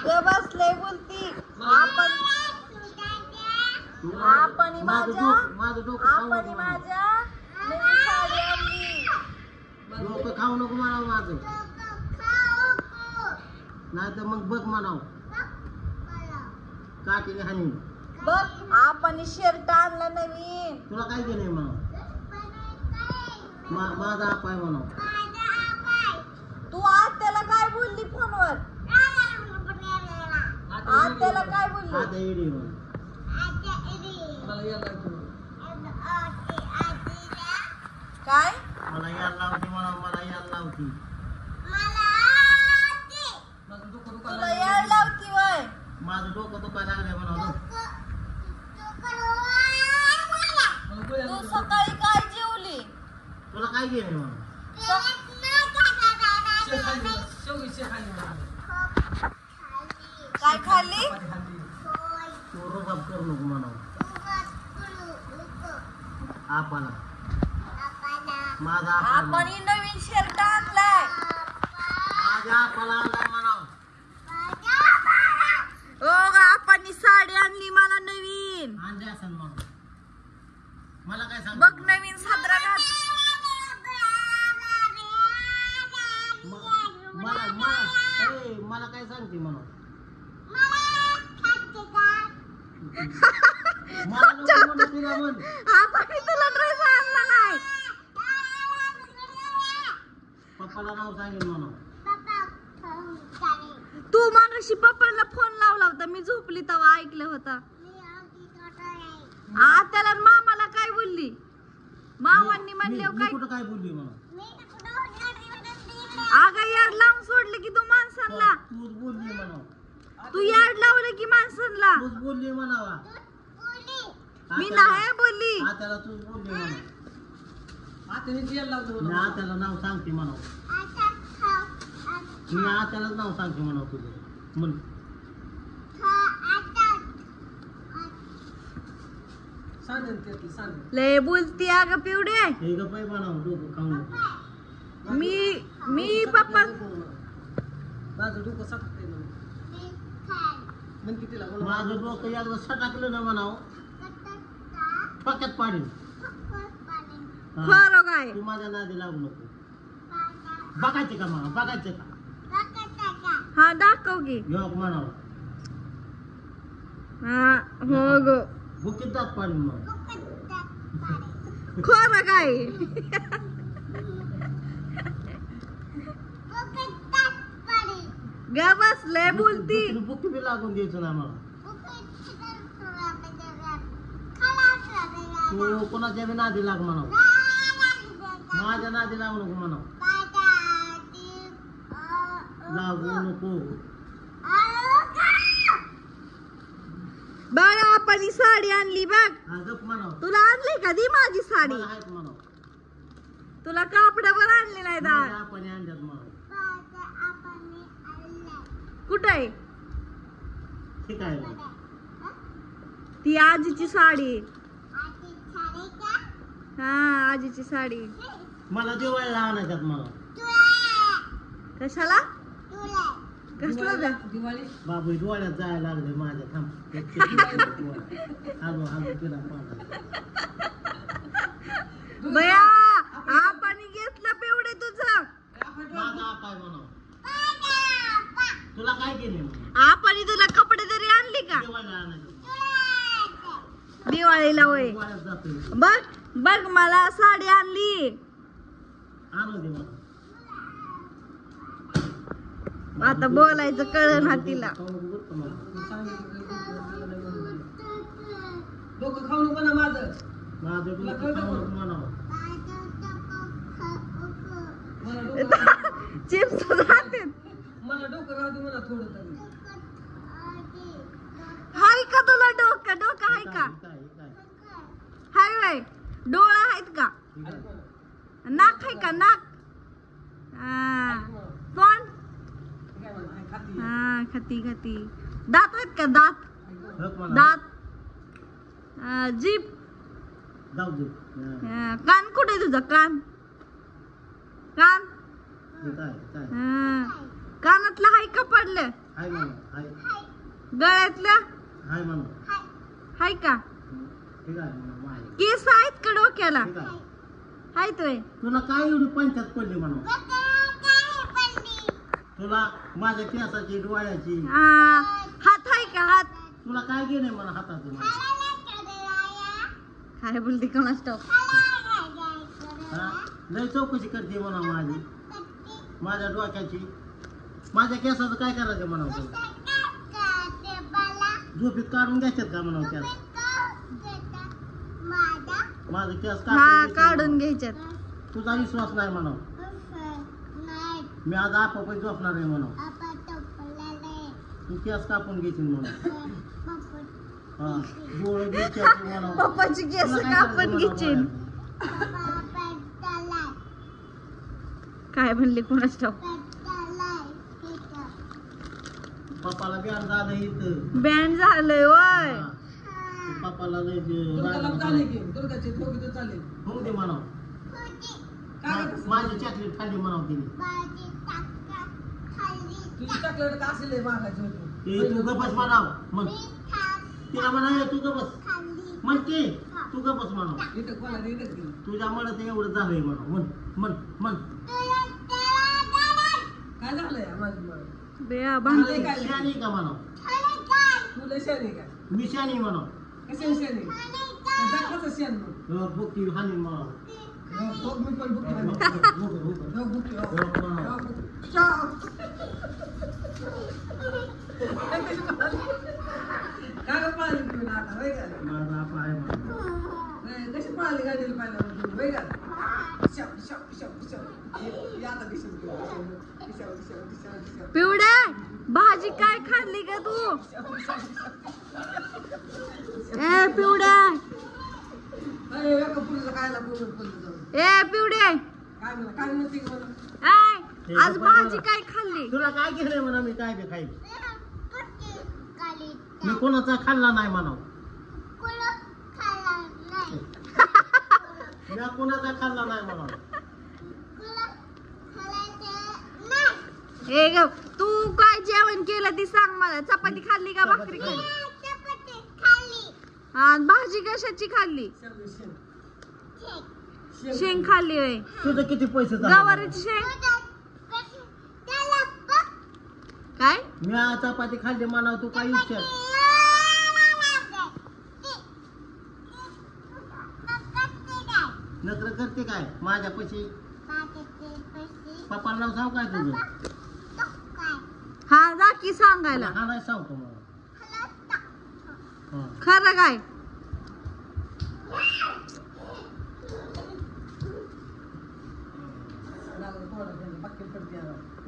ग बसले बोलती आपण माझ्या नवीन साडी आणली. डोकं खाऊ नको म्हणावं माझं, नाही तर मग बघ म्हणावं काकीने हानी. बघ आपण शर्ट आणला नवीन. तुला काय केलंय म्हणावं, माझा आपाय म्हणावं. तू आज त्याला काय बोलली फोनवर, आज त्याला काय बोलली. आता येडी म्हण. काय मला यायला लावती म्हणावं, मला यायला लावती. तुला याड लावती वय. माझं डोकं दुखायला लागलंय म्हणावं. तू सकाळी काय जेवली. तुला काय केलंय म्हणावं. काय खाल्ली. तू रोजाप करू नको म्हणावं आपाला. माझा आपण नवीन शर्ट आणलाय. माझ्या आपाला आणलाय म्हणावं. आपण साडी आणली मला नवीन. आणले असेल मग मला काय सांग. बघ नवीन सदरा घात. मला काय सांगते म्हणा. आपण तुला ड्रेस आणला नाही. पप्पाला नाव सांगेल म्हणा. तू मागाशी पप्पाला फोन लावला होता, मी झोपली तेव्हा ऐकलं होता. त्याला मामाला काय बोलली. मामांनी म्हणले काय कुठं काय बोलली म्हणा. अगं याड लावून सोडलं की तू माणसांना. तूच बोलली म्हणा. तू याड लावलं की माणसांना. तूच बोलली म्हणावा. मी नाही बोलली. त्याला तूच बोलली म्हणा. त्याला नाव सांगते म्हणा. मी त्यालाच नाव सांगते म्हणा तुझं म्हण. लय बोलती अगं पिवडे. हे ग पाय म्हणावं डोकं खाऊ नको. मी पप्पा माझं डोकं सटकते माझं डोकं एकदा सटकलं ना म्हणावं पक्यात पाडीन. खरं काय. तू माझ्या नादी लागू नको. बघायचे का मला, बघायचे का. हा दाखव की. योग म्हणावं. हा हो ग. बुकीत दात पाडीन मग. खरं काय. ग बस लय बोलती. बुकी बी लागून द्यायचं ना मला. तू कोणाच्या बी नादी लाग म्हणावं. माझ्या नादी लागू नको म्हणावं. लागू नको. बघ आपण साडी आणली बघ. गप म्हणावं. तुला आणली का दी माझी साडी. म्हणावं. तुला कापडावर आणली नाही दा. आपण आणल्यात म्हणावं. कुठे आहे ठीक आहे. ती आजीची साडी. हा आजीची साडी. मला दिवाळीला आणायच्यात मला. कशाला कसला द्या. बाबू डोळ्यात जायला लागले माझ्या. थांब तिला बया आपण घेतलं पेवडे तुझं. माझा आपाय म्हणावं. तुला काय केले. आपण तुला कपडे तरी आणली का दिवाळीला आणायचं. दिवाळीला वय. दिवाळ्यात जातोय. बघ बघ मला साडी आणली. आणू दे मला. आता बोलायचं कळलं ना तिला. डोकं खाऊ नको ना माझं. माझं डोकं खाऊ नको म्हणावं. चिप्स राहते. मला डोकं राहू दे मला थोडं तरी. हाय का तुला डोकं. डोकं हाय का. हाय वय. डोळा आहेत का. नाक आहे का नाक. तोंड. हा खाती खाती. दात आहेत का दात. दात. जीभ. कान कुठे तुझा कान. कान. कानातलं हाय का पडलं? हाय म्हणा, हाय. गळ्यातलं हाय म्हणा. हाय का? ठीक आहे म्हणा, माय. केस आहेत का डोक्याला? ठीक आहे. हायत होय. तुला काय एवढी पंचायत पडली म्हणा? तुला माझ्या केसाची डोळ्याची हात आहे का हात? तुला काय घेणे म्हणा हातातून? काय बोलते कोणाच ठाऊक. हा? लय चौकशी करते म्हणा माझी, माझ्या डोक्याची. माझ्या केसाचं काय करायचं म्हणा तुला? झोपीत काढून घ्यायच्यात का म्हणा त्याला? माझं केस हा काढून घ्यायच्यात. तुझा विश्वास नाही म्हणा. मी आज आपण झोपणार आहे म्हणा. तू केस कापून घेशील म्हणा. हा डोळे घ्यायचे म्हणा. पप्पाची केस कापून घ्यायची. काय म्हणले कोणाच ठाऊक. पप्पाला बॅन झालं इथं. बॅन झालंय वय. पप्पाला लय हो दे म्हणा. माझी चॉकलेट खाल्ली म्हणाव तिने. तू गपच म्हणाव. मग तिला म्हणा तू गपच म्हणते. तू गपच म्हणाव. तुझ्यामुळे ते एवढं झालंय म्हणा. म्हण म्हण म्हण. काय झालंय बेया भांडते. शानी का म्हणाव? तुला शेण आहे का? मी शानी म्हणाव. कशाला शेण आहे? दाखवायचं शेण मग. बुक्की हानी म्हणाव. बघ मी पण बुकी हाणीन. बघ बुकी, हो. म्हणाव. काय गं पळाली तुम्ही ना आता, होय का? माझा आपला आहे म्हणाव. नाही, कशी पळाली गाडीला पाहिल्यावर तुम्ही, होय का? शाव, शाव, शाव, शाव. हे आता दिशेने गेलं, दिशेने. दिशाव, दिशाव, दिशाव, दिशाव. पिवड्या भाजी काय खाल्ली का तू? ए पिवड्या. अरे, एका पुरीला खायला बोलून बोललं जाऊन. ए पिवड्या. काय म्हणा, काय म्हणते का म्हणा? ए आज भाजी काय खाल्ली? तुला काय केलंय म्हणा? मी काय बी खाईल. मी कोणाचा खाल्ला नाही म्हणाव. मी कोणाचा खाल्ला नाही म्हणाव. ए ग तू काय जेवण केलं ती सांग मला. चपाती खाल्ली का भाकरी खाल्ली? हा भाजी कशाची खाल्ली? शेंग खाल्ली होय. तुझं किती पैसे झाले? गवारीची शेंग. काय? मी आज चपाती खाल्ली म्हणाव. तू काय विचार? नकर करते काय माझ्यापाशी? पप्पाला नाव सांग काय तुझं? हा जा की सांगायला. हा नाही सांगतो मला. हा. खरं काय? लागलं थोडं, बाकी पडते आता.